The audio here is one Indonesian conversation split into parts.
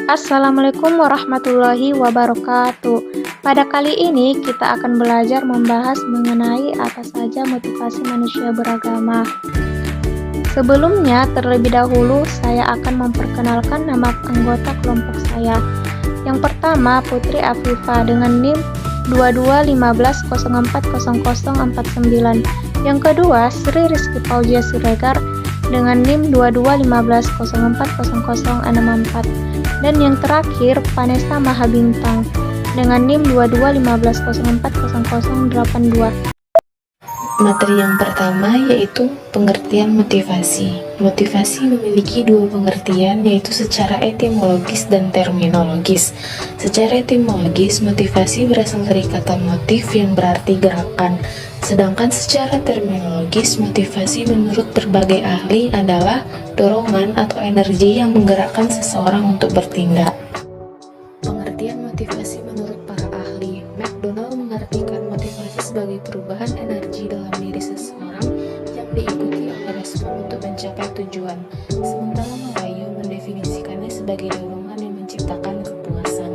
Assalamualaikum warahmatullahi wabarakatuh. Pada kali ini kita akan belajar membahas mengenai apa saja motivasi manusia beragama. Sebelumnya, terlebih dahulu saya akan memperkenalkan nama anggota kelompok saya. Yang pertama, Putri Afifa dengan NIM 2215040049. Yang kedua, Sri Rizky Fauzia Siregar dengan NIM 2215040064. Dan yang terakhir, Vanessa Mahabintang dengan NIM 2215040082. Materi yang pertama yaitu pengertian motivasi. Motivasi memiliki dua pengertian, yaitu secara etimologis dan terminologis. Secara etimologis, motivasi berasal dari kata motif yang berarti gerakan. Sedangkan secara terminologis, motivasi menurut berbagai ahli adalah dorongan atau energi yang menggerakkan seseorang untuk bertindak. Pengertian motivasi menurut para ahli, McDonald mengartikan motivasi sebagai perubahan energi dalam diri seseorang yang diikuti oleh respon untuk mencapai tujuan, sementara Melayu mendefinisikannya sebagai dorongan yang menciptakan kepuasan.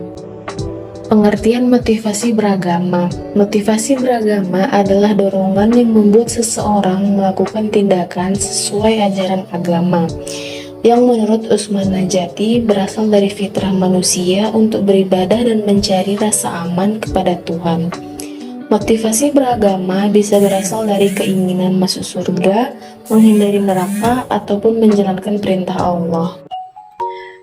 Pengertian motivasi beragama. Motivasi beragama adalah dorongan yang membuat seseorang melakukan tindakan sesuai ajaran agama, yang menurut Usman Najati berasal dari fitrah manusia untuk beribadah dan mencari rasa aman kepada Tuhan. Motivasi beragama bisa berasal dari keinginan masuk surga, menghindari neraka, ataupun menjalankan perintah Allah.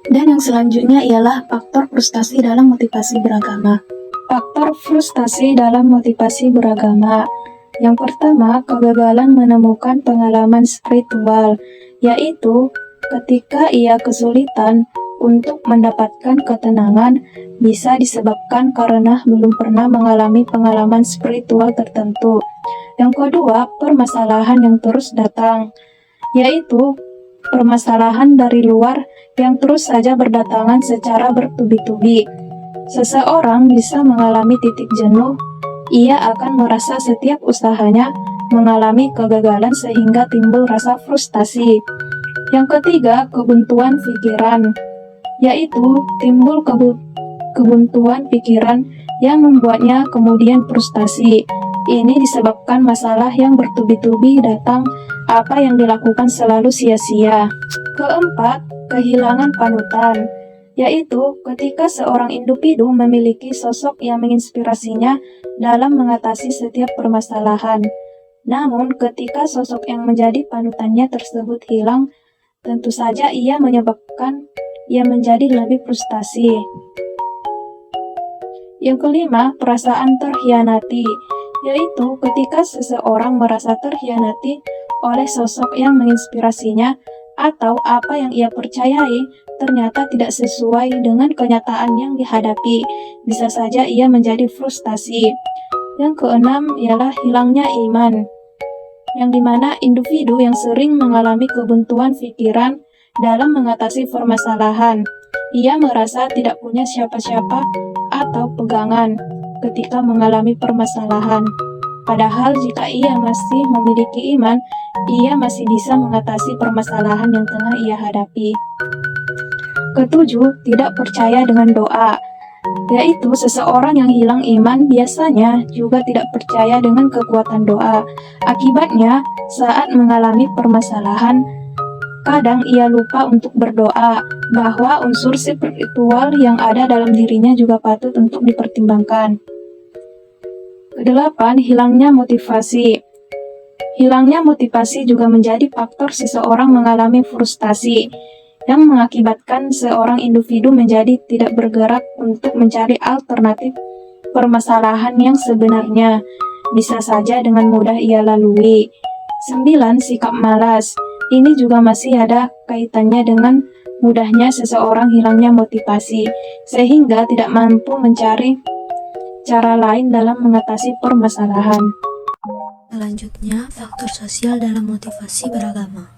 Dan yang selanjutnya ialah faktor frustasi dalam motivasi beragama. Faktor frustasi dalam motivasi beragama. Yang pertama, kegagalan menemukan pengalaman spiritual, yaitu ketika ia kesulitan untuk mendapatkan ketenangan, bisa disebabkan karena belum pernah mengalami pengalaman spiritual tertentu. Yang kedua, permasalahan yang terus datang, yaitu permasalahan dari luar yang terus saja berdatangan secara bertubi-tubi. Seseorang bisa mengalami titik jenuh, ia akan merasa setiap usahanya mengalami kegagalan sehingga timbul rasa frustasi. Yang ketiga, kebuntuan pikiran, yaitu timbul kebuntuan pikiran yang membuatnya kemudian frustasi. Ini disebabkan masalah yang bertubi-tubi datang, apa yang dilakukan selalu sia-sia. Keempat, kehilangan panutan, yaitu ketika seorang individu memiliki sosok yang menginspirasinya dalam mengatasi setiap permasalahan. Namun, ketika sosok yang menjadi panutannya tersebut hilang, tentu saja ia menyebabkan ia menjadi lebih frustasi. Yang kelima, perasaan terhianati, yaitu ketika seseorang merasa terhianati oleh sosok yang menginspirasinya atau apa yang ia percayai ternyata tidak sesuai dengan kenyataan yang dihadapi. Bisa saja ia menjadi frustasi. Yang keenam ialah hilangnya iman, yang dimana individu yang sering mengalami kebuntuan pikiran dalam mengatasi permasalahan, ia merasa tidak punya siapa-siapa atau pegangan ketika mengalami permasalahan. Padahal jika ia masih memiliki iman, ia masih bisa mengatasi permasalahan yang tengah ia hadapi. Ketujuh, tidak percaya dengan doa, yaitu seseorang yang hilang iman biasanya juga tidak percaya dengan kekuatan doa. Akibatnya, saat mengalami permasalahan, kadang ia lupa untuk berdoa, bahwa unsur spiritual yang ada dalam dirinya juga patut untuk dipertimbangkan. Kedelapan, hilangnya motivasi. Hilangnya motivasi juga menjadi faktor seseorang mengalami frustasi, yang mengakibatkan seorang individu menjadi tidak bergerak untuk mencari alternatif permasalahan yang sebenarnya bisa saja dengan mudah ia lalui. 9. Sikap malas. Ini juga masih ada kaitannya dengan mudahnya seseorang hilangnya motivasi, sehingga tidak mampu mencari cara lain dalam mengatasi permasalahan. Selanjutnya, faktor sosial dalam motivasi beragama.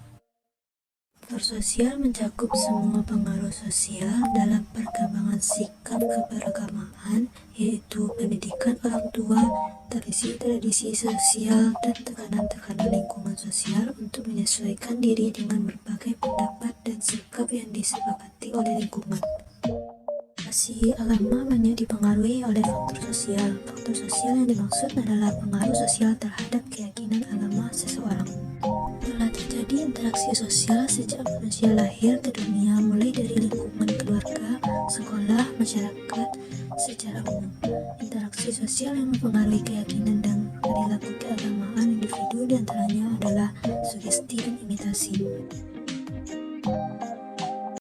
Faktor sosial mencakup semua pengaruh sosial dalam perkembangan sikap keberagamaan, yaitu pendidikan orang tua, tradisi sosial, dan tekanan-tekanan lingkungan sosial untuk menyesuaikan diri dengan berbagai pendapat dan sikap yang disepakati oleh lingkungan. Motivasi agama banyak dipengaruhi oleh faktor sosial. Faktor sosial yang dimaksud adalah pengaruh sosial terhadap keyakinan agama seseorang. Telah terjadi interaksi sosial sejak manusia lahir ke dunia, mulai dari lingkungan keluarga, sekolah, masyarakat secara umum. Interaksi sosial yang mempengaruhi keyakinan dan perilaku keagamaan individu diantaranya adalah sugesti dan imitasi.